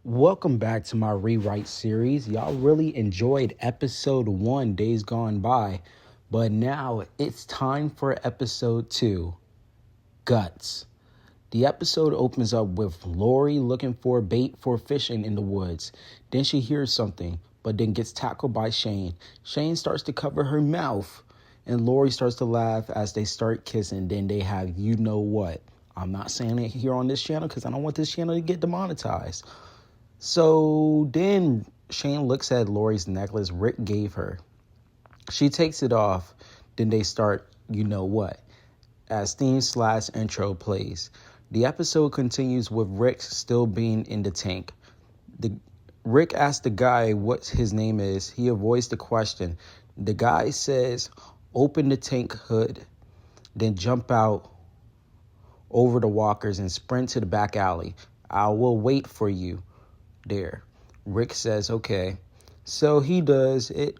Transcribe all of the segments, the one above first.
Welcome back to my rewrite series. Y'all really enjoyed episode 1, Days Gone By, but now it's time for episode 2, Guts. The episode opens up with Lori looking for bait for fishing in the woods. Then she hears something, but then gets tackled by Shane. Shane starts to cover her mouth, and Lori starts to laugh as they start kissing. Then they have you know what. I'm not saying it here on this channel because I don't want this channel to get demonetized. So then Shane looks at Lori's necklace Rick gave her. She takes it off. Then they start, you know what, as theme/intro plays. The episode continues with Rick still being in the tank. Rick asks the guy what his name is. He avoids the question. The guy says, open the tank hood, then jump out over the walkers and sprint to the back alley. I will wait for you there. Rick says, okay. So he does it,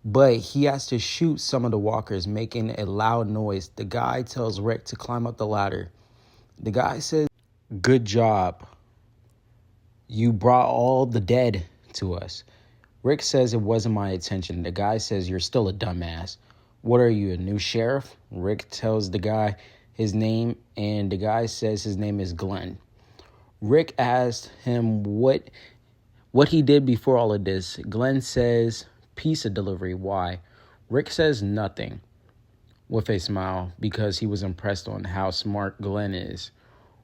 but he has to shoot some of the walkers, making a loud noise. The guy tells Rick to climb up the ladder. The guy says, good job. You brought all the dead to us. Rick says it wasn't my intention. The guy says, you're still a dumbass. What are you, a new sheriff? Rick tells the guy his name, and the guy says his name is Glenn. Rick asked him what he did before all of this. Glenn says, pizza delivery. Why? Rick says nothing with a smile because he was impressed on how smart Glenn is.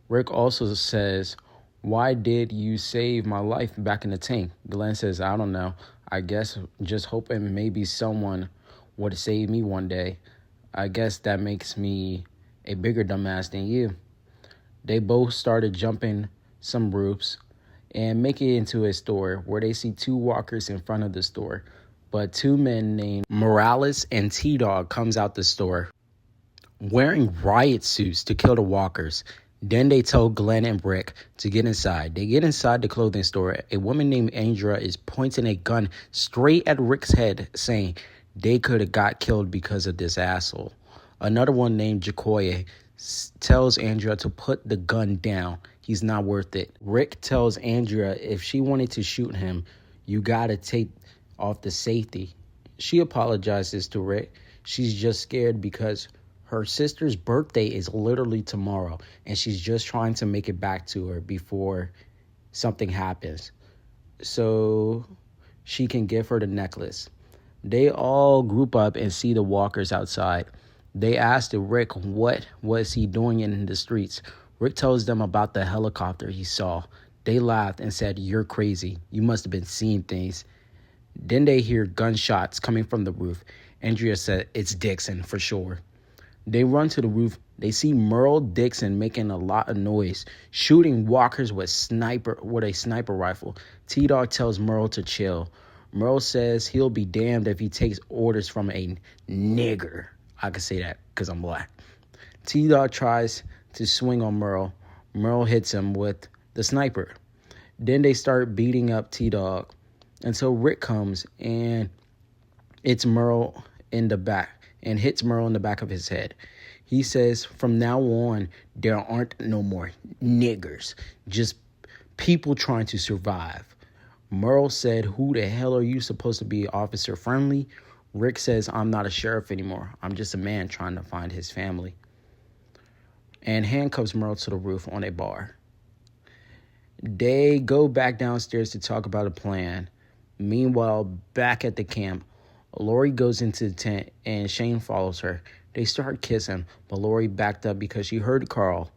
Rick also says, why did you save my life back in the tank? Glenn says, I don't know. I guess just hoping maybe someone would save me one day. I guess that makes me a bigger dumbass than you. They both started jumping some roofs and make it into a store where they see two walkers in front of the store. But two men named Morales and T-Dog comes out the store wearing riot suits to kill the walkers. Then they told Glenn and Rick to get inside. They get inside the clothing store. A woman named Andrea is pointing a gun straight at Rick's head, saying they could have got killed because of this asshole. Another one named Jacoye tells Andrea to put the gun down. He's not worth it. Rick tells Andrea if she wanted to shoot him, you gotta take off the safety. She apologizes to Rick. She's just scared because her sister's birthday is literally tomorrow, and she's just trying to make it back to her before something happens, so she can give her the necklace. They all group up and see the walkers outside. They asked Rick what was he doing in the streets. Rick tells them about the helicopter he saw. They laughed and said, you're crazy. You must have been seeing things. Then they hear gunshots coming from the roof. Andrea said, it's Dixon for sure. They run to the roof. They see Merle Dixon making a lot of noise, shooting walkers with a sniper rifle. T-Dog tells Merle to chill. Merle says he'll be damned if he takes orders from a nigger. I can say that because I'm black. T-Dog tries to swing on Merle. Merle hits him with the sniper. Then they start beating up T-Dog until Rick comes and it's Merle in the back and hits Merle in the back of his head. He says, from now on, there aren't no more niggers, just people trying to survive. Merle said, who the hell are you supposed to be, officer friendly? Rick says, I'm not a sheriff anymore. I'm just a man trying to find his family. And handcuffs Merle to the roof on a bar. They go back downstairs to talk about a plan. Meanwhile, back at the camp, Lori goes into the tent and Shane follows her. They start kissing, but Lori backed up because she heard Carl,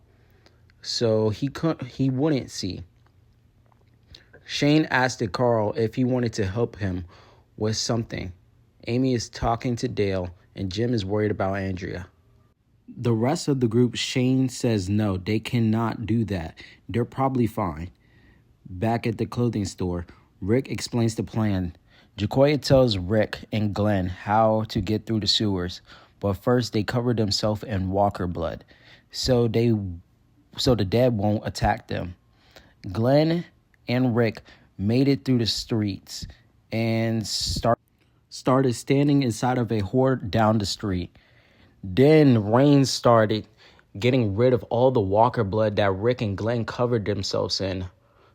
so he wouldn't see. Shane asked Carl if he wanted to help him with something. Amy is talking to Dale, and Jim is worried about Andrea. The rest of the group, Shane says no, they cannot do that. They're probably fine. Back at the clothing store, Rick explains the plan. Jacoya tells Rick and Glenn how to get through the sewers, but first they cover themselves in walker blood, so the dead won't attack them. Glenn and Rick made it through the streets and started standing inside of a horde down the street. Then rain started getting rid of all the walker blood that Rick and Glenn covered themselves in.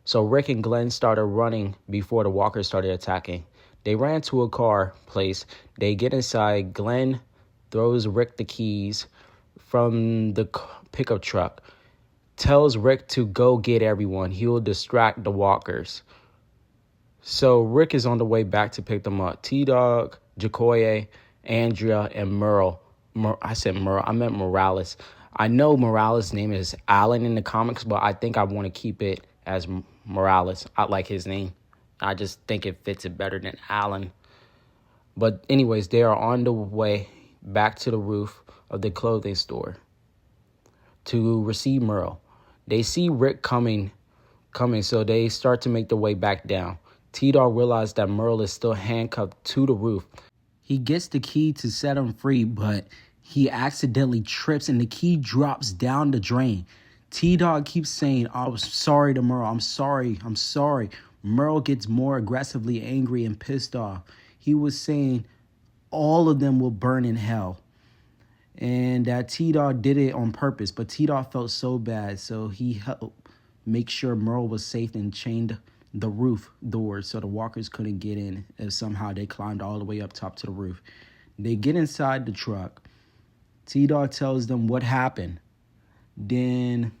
So Rick and Glenn started running before the walkers started attacking. They ran to a car place. They get inside. Glenn throws Rick the keys from the pickup truck. Tells Rick to go get everyone. He will distract the walkers. So Rick is on the way back to pick them up. T-Dog, Jacoye, Andrea, and Merle. I said Merle. I meant Morales. I know Morales' name is Alan in the comics, but I think I want to keep it as Morales. I like his name. I just think it fits it better than Alan. But anyways, they are on the way back to the roof of the clothing store to receive Merle. They see Rick coming, so they start to make their way back down. T-Dog realizes that Merle is still handcuffed to the roof. He gets the key to set him free, but he accidentally trips and the key drops down the drain. T-Dog keeps saying, I'm sorry to Merle. I'm sorry. Merle gets more aggressively angry and pissed off. He was saying all of them will burn in hell. And that T-Dog did it on purpose, but T-Dog felt so bad, so he helped make sure Merle was safe and chained the roof doors so the walkers couldn't get in if somehow they climbed all the way up top to the roof. They get inside the truck. T-Dog tells them what happened. Then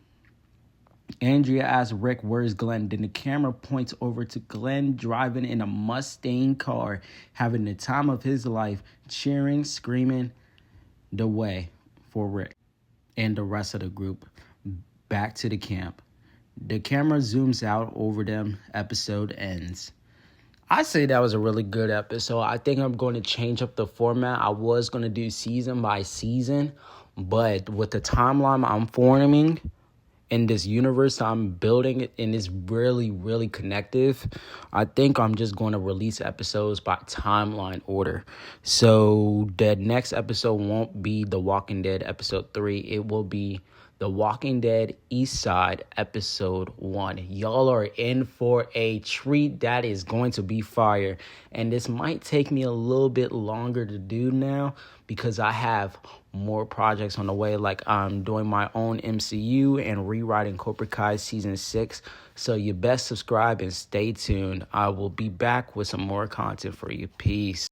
Andrea asks Rick, where's Glenn? Then the camera points over to Glenn driving in a Mustang car, having the time of his life, cheering, screaming the way for Rick and the rest of the group back to the camp. The camera zooms out over them. Episode ends. I say that was a really good episode. I think I'm going to change up the format. I was going to do season by season, but with the timeline I'm forming in this universe I'm building, and it's really, really connective, I think I'm just going to release episodes by timeline order. So the next episode won't be The Walking Dead episode 3. It will be The Walking Dead East Side episode 1. Y'all are in for a treat. That is going to be fire. And this might take me a little bit longer to do now because I have more projects on the way. Like I'm doing my own MCU and rewriting Cobra Kai season 6. So you best subscribe and stay tuned. I will be back with some more content for you. Peace.